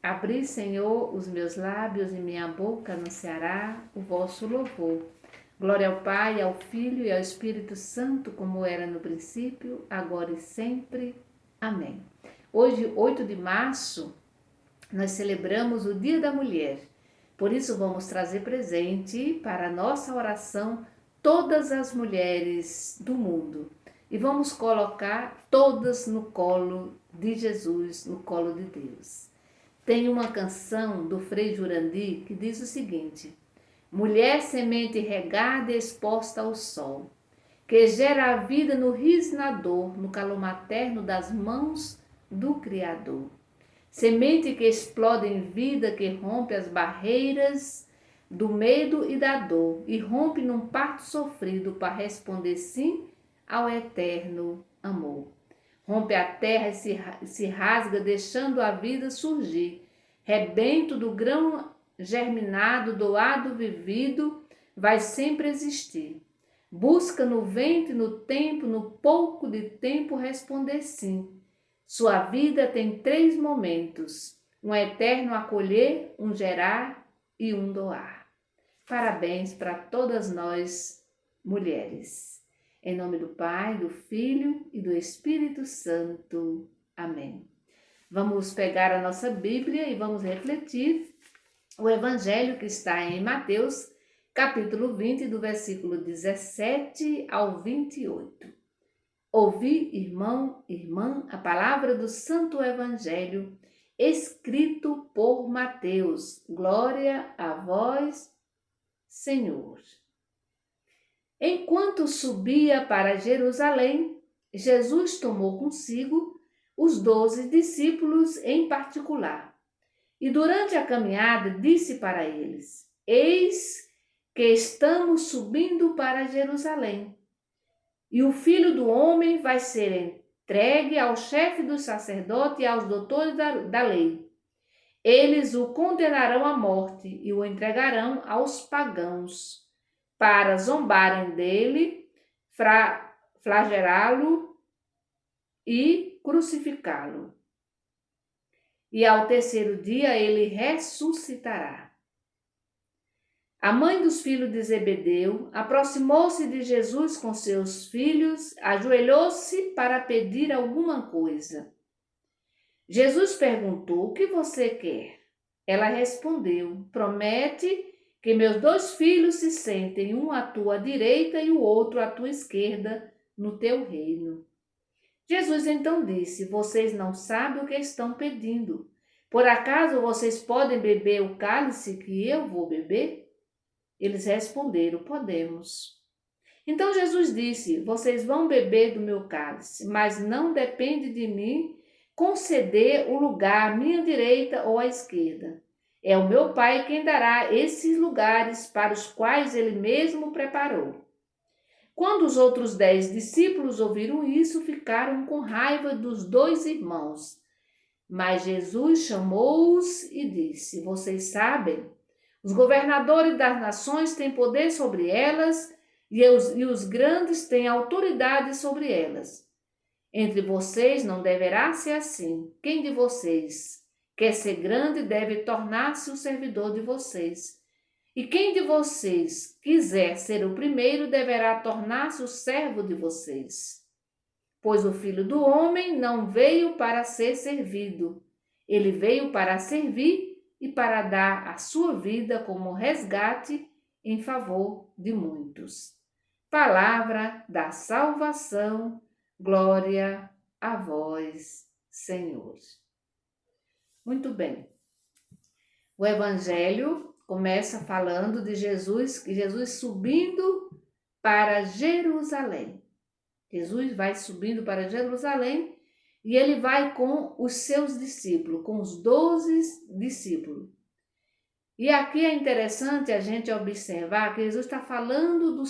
Abri, Senhor, os meus lábios e minha boca anunciará o vosso louvor. Glória ao Pai, ao Filho e ao Espírito Santo, como era no princípio, agora e sempre. Amém. Hoje, 8 de março, nós celebramos o Dia da Mulher. Por isso, vamos trazer presente para a nossa oração todas as mulheres do mundo. E vamos colocar todas no colo de Jesus, no colo de Deus. Tem uma canção do Frei Jurandir que diz o seguinte: mulher semente regada e exposta ao sol, que gera a vida no riso e na dor, no calor materno das mãos do Criador. Semente que explode em vida, que rompe as barreiras do medo e da dor, e rompe num parto sofrido para responder sim ao eterno amor. Rompe a terra e se rasga, deixando a vida surgir. Rebento do grão germinado, doado, vivido, vai sempre existir. Busca no vento e no tempo, no pouco de tempo, responder sim. Sua vida tem 3 momentos: um eterno acolher, um gerar e um doar. Parabéns para todas nós, mulheres. Em nome do Pai, do Filho e do Espírito Santo. Amém. Vamos pegar a nossa Bíblia e vamos refletir o Evangelho que está em Mateus, capítulo 20, do versículo 17 ao 28. Ouvi, irmão, irmã, a palavra do Santo Evangelho, escrito por Mateus. Glória a vós, Senhor. Enquanto subia para Jerusalém, Jesus tomou consigo os 12 discípulos em particular. E durante a caminhada disse para eles: eis que estamos subindo para Jerusalém, e o Filho do Homem vai ser entregue ao chefe dos sacerdotes e aos doutores da lei. Eles o condenarão à morte e o entregarão aos pagãos, para zombarem dele, flagelá-lo e crucificá-lo. E ao terceiro dia ele ressuscitará. A mãe dos filhos de Zebedeu aproximou-se de Jesus com seus filhos, ajoelhou-se para pedir alguma coisa. Jesus perguntou: o que você quer? Ela respondeu: promete que meus 2 filhos se sentem, um à tua direita e o outro à tua esquerda, no teu reino. Jesus então disse: vocês não sabem o que estão pedindo. Por acaso vocês podem beber o cálice que eu vou beber? Eles responderam: podemos. Então Jesus disse: vocês vão beber do meu cálice, mas não depende de mim conceder o lugar à minha direita ou à esquerda. É o meu Pai quem dará esses lugares para os quais ele mesmo preparou. Quando os outros 10 discípulos ouviram isso, ficaram com raiva dos 2 irmãos. Mas Jesus chamou-os e disse: vocês sabem, os governadores das nações têm poder sobre elas e os grandes têm autoridade sobre elas. Entre vocês não deverá ser assim. Quem de vocês quer ser grande deve tornar-se o servidor de vocês. E quem de vocês quiser ser o primeiro deverá tornar-se o servo de vocês. Pois o Filho do Homem não veio para ser servido. Ele veio para servir e para dar a sua vida como resgate em favor de muitos. Palavra da salvação, glória a vós, Senhor. Muito bem. O Evangelho começa falando de Jesus subindo para Jerusalém. Jesus vai subindo para Jerusalém e ele vai com os seus discípulos, com os 12 discípulos. E aqui é interessante a gente observar que Jesus está falando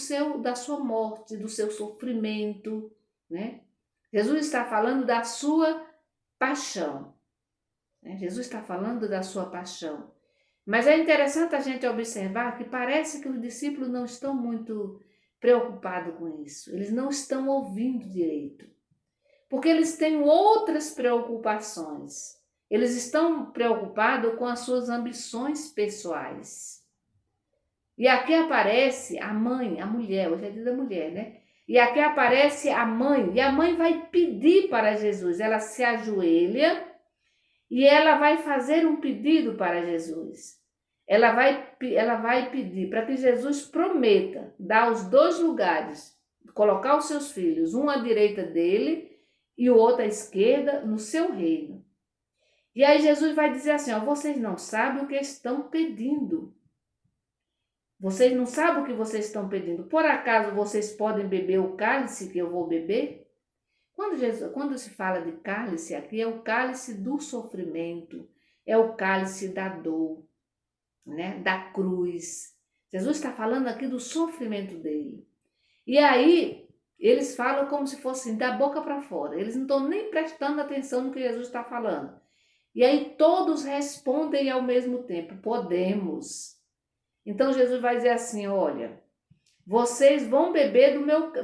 da sua morte, do seu sofrimento, né? Jesus está falando da sua paixão. Né? Jesus está falando da sua paixão. Mas é interessante a gente observar que parece que os discípulos não estão muito preocupados com isso. Eles não estão ouvindo direito. Porque eles têm outras preocupações. Eles estão preocupados com as suas ambições pessoais. E aqui aparece a mãe, a mulher, hoje é dia da mulher, né? E aqui aparece a mãe, e a mãe vai pedir para Jesus. Ela se ajoelha e ela vai fazer um pedido para Jesus. Ela vai pedir para que Jesus prometa dar os dois lugares, colocar os seus filhos, um à direita dele e o outro à esquerda, no seu reino. E aí Jesus vai dizer assim, ó, vocês não sabem o que estão pedindo. Vocês não sabem o que vocês estão pedindo. Por acaso vocês podem beber o cálice que eu vou beber? Quando se fala de cálice aqui, é o cálice do sofrimento, é o cálice da dor, né? Da cruz. Jesus está falando aqui do sofrimento dele. E aí, eles falam como se fosse da boca para fora. Eles não estão nem prestando atenção no que Jesus está falando. E aí todos respondem ao mesmo tempo, podemos. Então Jesus vai dizer assim, olha, vocês vão beber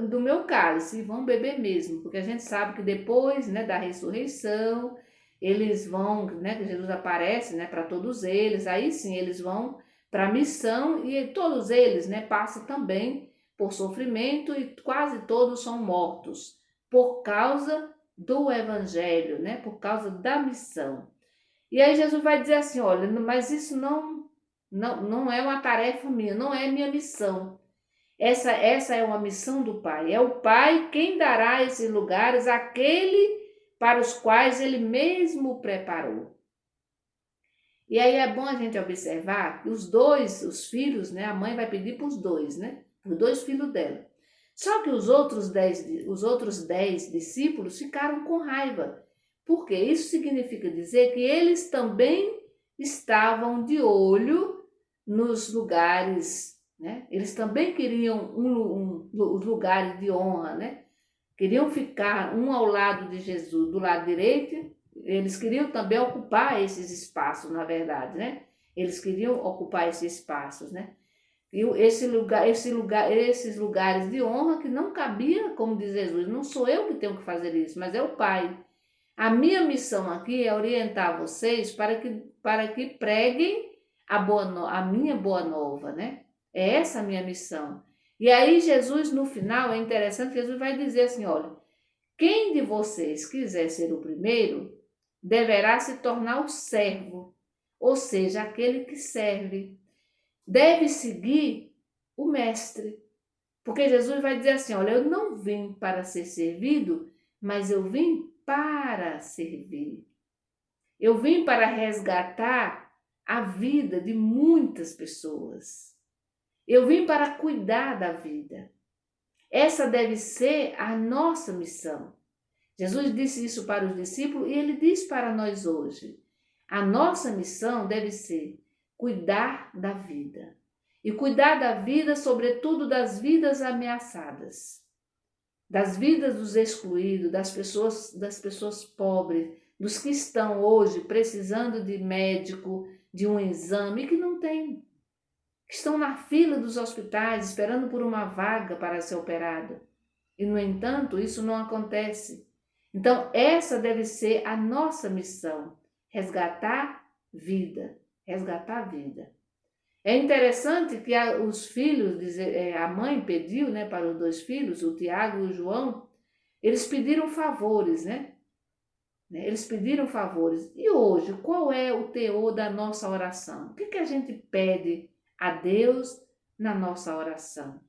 do meu cálice, e vão beber mesmo, porque a gente sabe que depois, né, da ressurreição, eles vão, né, que Jesus aparece, né, para todos eles, aí sim eles vão para a missão e todos eles, né, passam também por sofrimento e quase todos são mortos por causa do evangelho, né, por causa da missão. E aí Jesus vai dizer assim, olha, mas isso não é uma tarefa minha, não é minha missão. Essa é uma missão do Pai. É o Pai quem dará esses lugares àquele para os quais Ele mesmo preparou. E aí é bom a gente observar que os filhos, né? A mãe vai pedir para os dois, né? Para os dois filhos dela. Só que os outros 10 discípulos ficaram com raiva. Porque isso significa dizer que eles também estavam de olho nos lugares, né? Eles também queriam os lugares de honra, né? Queriam ficar um ao lado de Jesus, do lado direito. Eles queriam também ocupar esses espaços, na verdade, né? Eles queriam ocupar esses espaços, né? E esses lugares de honra que não cabia, como diz Jesus, não sou eu que tenho que fazer isso, mas é o Pai. A minha missão aqui é orientar vocês para que preguem a minha boa nova, né? É essa a minha missão. E aí Jesus, no final, é interessante, Jesus vai dizer assim, olha, quem de vocês quiser ser o primeiro, deverá se tornar o servo, ou seja, aquele que serve. Deve seguir o mestre. Porque Jesus vai dizer assim, olha, eu não vim para ser servido, mas eu vim para servir. Eu vim para resgatar a vida de muitas pessoas. Eu vim para cuidar da vida. Essa deve ser a nossa missão. Jesus disse isso para os discípulos e ele diz para nós hoje. A nossa missão deve ser cuidar da vida. E cuidar da vida, sobretudo das vidas ameaçadas. Das vidas dos excluídos, das pessoas pobres, dos que estão hoje precisando de médico, de um exame que não tem. Estão na fila dos hospitais esperando por uma vaga para ser operado. E, no entanto, isso não acontece. Então, essa deve ser a nossa missão, resgatar vida, resgatar a vida. É interessante que os filhos, a mãe pediu, né, para os dois filhos, o Tiago e o João, eles pediram favores, né? Eles pediram favores. E hoje, qual é o teor da nossa oração? O que a gente pede a Deus na nossa oração?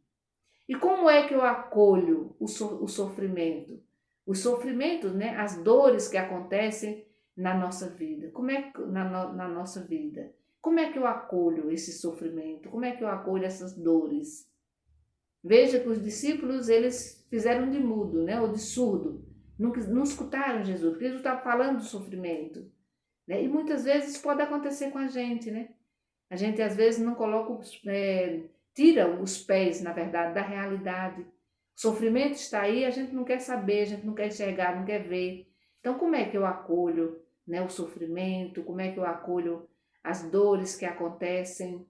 E como é que eu acolho o sofrimento? Os sofrimentos, né? As dores que acontecem na nossa vida. Como é que na nossa vida? Como é que eu acolho esse sofrimento? Como é que eu acolho essas dores? Veja que os discípulos, eles fizeram de mudo, né? Ou de surdo. Não escutaram Jesus, porque Jesus estava falando do sofrimento. Né? E muitas vezes pode acontecer com a gente, né? A gente às vezes não coloca, tira os pés, na verdade, da realidade. O sofrimento está aí, a gente não quer saber, a gente não quer enxergar, não quer ver. Então, como é que eu acolho, né, o sofrimento? Como é que eu acolho as dores que acontecem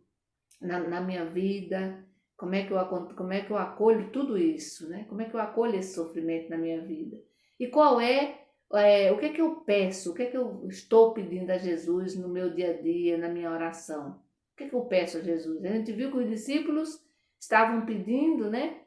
na minha vida? Como é que eu acolho tudo isso, né? Como é que eu acolho esse sofrimento na minha vida? E qual é o que é que eu peço, o que é que eu estou pedindo a Jesus no meu dia a dia, na minha oração? O que é que eu peço a Jesus? A gente viu que os discípulos estavam pedindo, né,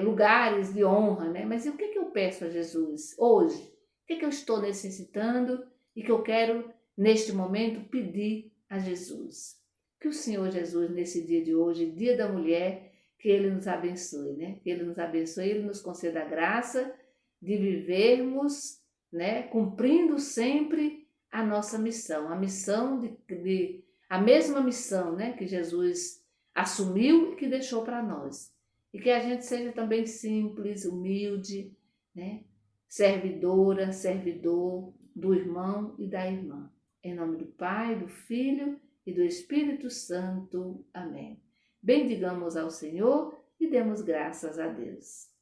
lugares de honra, né? Mas e o que é que eu peço a Jesus hoje? O que é que eu estou necessitando e que eu quero, neste momento, pedir a Jesus? Que o Senhor Jesus, nesse dia de hoje, dia da mulher, que Ele nos abençoe, né? Que Ele nos abençoe, Ele nos conceda a graça de vivermos, né, cumprindo sempre a nossa missão, a missão a mesma missão, né, que Jesus assumiu e que deixou para nós. E que a gente seja também simples, humilde, né, servidora, servidor do irmão e da irmã. Em nome do Pai, do Filho e do Espírito Santo. Amém. Bendigamos ao Senhor e demos graças a Deus.